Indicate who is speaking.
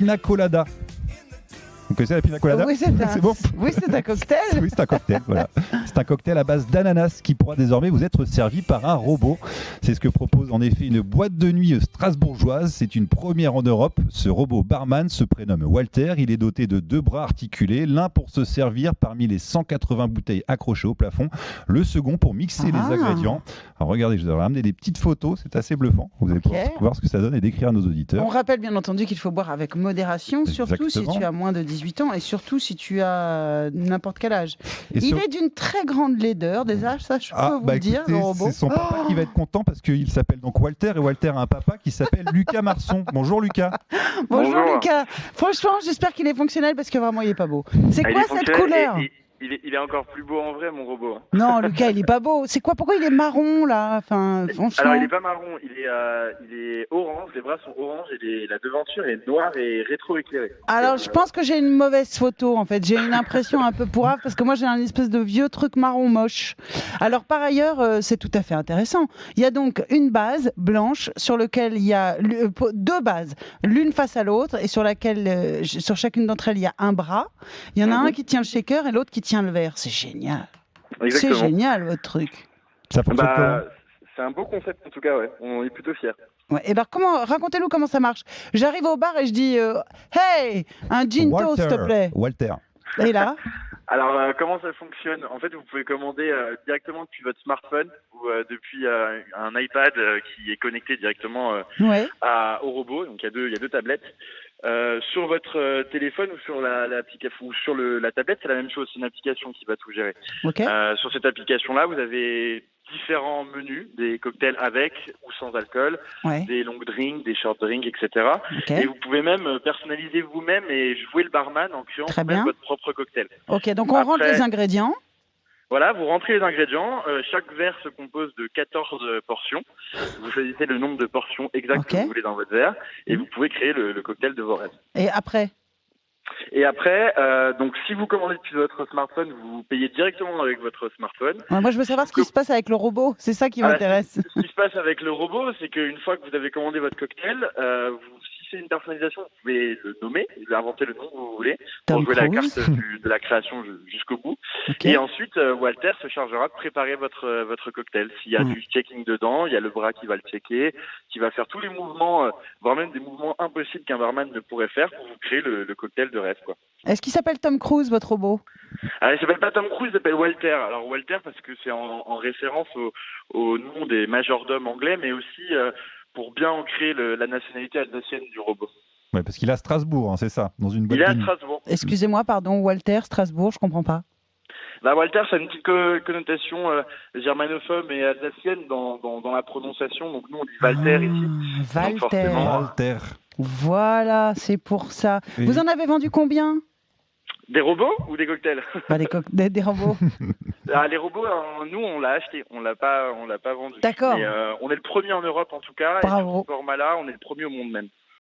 Speaker 1: pina colada. Vous connaissez la pina colada?
Speaker 2: Oui, c'est
Speaker 1: bon.
Speaker 2: Oui, c'est un cocktail.
Speaker 1: Oui, c'est un cocktail, voilà. C'est un cocktail à base d'ananas qui pourra désormais vous être servi par un robot. C'est ce que propose en effet une boîte de nuit strasbourgeoise. C'est une première en Europe. Ce robot barman se prénomme Walter. Il est doté de 2 bras articulés, l'un pour se servir parmi les 180 bouteilles accrochées au plafond, le second pour mixer les ingrédients. Alors regardez, je vous ai ramené des petites photos, c'est assez bluffant. Vous allez pouvoir voir ce que ça donne et décrire à nos auditeurs.
Speaker 2: On rappelle bien entendu qu'il faut boire avec modération, surtout
Speaker 1: Exactement.
Speaker 2: si tu as moins de 18 ans et surtout si tu as n'importe quel âge.
Speaker 1: Et
Speaker 2: il est d'une très grande laideur, déjà, ça je peux vous le dire, le robot.
Speaker 1: C'est son papa qui va être content parce qu'il s'appelle donc Walter et Walter a un papa qui s'appelle Lucas Marson. Bonjour Lucas.
Speaker 2: Bonjour Lucas. Franchement, j'espère qu'il est fonctionnel parce que vraiment il est pas beau. C'est quoi cette couleur?
Speaker 3: Il est encore plus beau en vrai, mon robot.
Speaker 2: Non, Lucas, il est pas beau. C'est quoi? Pourquoi il est marron là? Enfin, franchement.
Speaker 3: Alors, il est pas marron, il est orange. Les bras sont orange et la devanture est noire et rétro-éclairée.
Speaker 2: Alors, je pense que j'ai une mauvaise photo en fait. J'ai une impression un peu pourrave parce que moi j'ai un espèce de vieux truc marron moche. Alors, par ailleurs, c'est tout à fait intéressant. Il y a donc une base blanche sur laquelle il y a 2 bases, l'une face à l'autre et sur laquelle, sur chacune d'entre elles, il y a un bras. Il y en a un qui tient le shaker et l'autre qui tient le verre. C'est génial.
Speaker 3: Exactement.
Speaker 2: C'est génial votre truc.
Speaker 1: Ça fonctionne comment?
Speaker 3: C'est un beau concept en tout cas, ouais. On est plutôt fiers.
Speaker 2: Ouais, et ben racontez-nous comment ça marche. J'arrive au bar et je dis hey, un ginto s'il te plaît.
Speaker 1: Walter.
Speaker 2: Et là?
Speaker 3: Alors comment ça fonctionne? En fait, vous pouvez commander directement depuis votre smartphone ou depuis un iPad qui est connecté directement au robot. Donc il y a deux tablettes. Sur votre téléphone ou sur l'application ou sur la tablette, c'est la même chose, c'est une application qui va tout gérer.
Speaker 2: Okay.
Speaker 3: Sur cette application-là, vous avez différents menus, des cocktails avec ou sans alcool, des long drinks, des short drinks, etc. Okay. Et vous pouvez même personnaliser vous-même et jouer le barman en créant vous-même votre propre cocktail.
Speaker 2: Ok, donc on rentre les ingrédients.
Speaker 3: Voilà, vous rentrez les ingrédients. Chaque verre se compose de 14 portions. Vous choisissez le nombre de portions exactes que vous voulez dans votre verre et vous pouvez créer le cocktail de vos rêves.
Speaker 2: Et après,
Speaker 3: donc si vous commandez depuis votre smartphone, vous payez directement avec votre smartphone.
Speaker 2: Moi, je veux savoir ce qui se passe avec le robot. C'est ça qui m'intéresse.
Speaker 3: Ce qui se passe avec le robot, c'est qu'une fois que vous avez commandé votre cocktail, si c'est une personnalisation, vous pouvez le nommer, vous inventer le nom que vous voulez pour jouer la carte de la création jusqu'au bout. Okay. Et ensuite, Walter se chargera de préparer votre cocktail. S'il y a du checking dedans, il y a le bras qui va le checker, qui va faire tous les mouvements, voire même des mouvements impossibles qu'un barman ne pourrait faire pour vous créer le cocktail de rêve, quoi.
Speaker 2: Est-ce qu'il s'appelle Tom Cruise, votre robot?
Speaker 3: Alors, il s'appelle pas Tom Cruise, il s'appelle Walter. Alors Walter parce que c'est en référence au nom des majordomes anglais, mais aussi pour bien ancrer la nationalité alsacienne du robot.
Speaker 1: Ouais, parce qu'il est à Strasbourg, hein, c'est ça, dans une boîte.
Speaker 3: Il est à Strasbourg.
Speaker 2: Excusez-moi, pardon, Walter, Strasbourg, je comprends pas.
Speaker 3: Walter, ça a une petite connotation germanophobe et alsacienne dans la prononciation. Donc nous, on dit Walter ici.
Speaker 2: Walter. Voilà, c'est pour ça. Et vous en avez vendu combien?
Speaker 3: Des robots ou des cocktails?
Speaker 2: Des robots.
Speaker 3: Les robots, nous, on l'a acheté. On l'a pas vendu.
Speaker 2: D'accord.
Speaker 3: Mais, on est le premier en Europe, en tout cas.
Speaker 2: Bravo.
Speaker 3: Et ce format-là, on est le premier au monde même.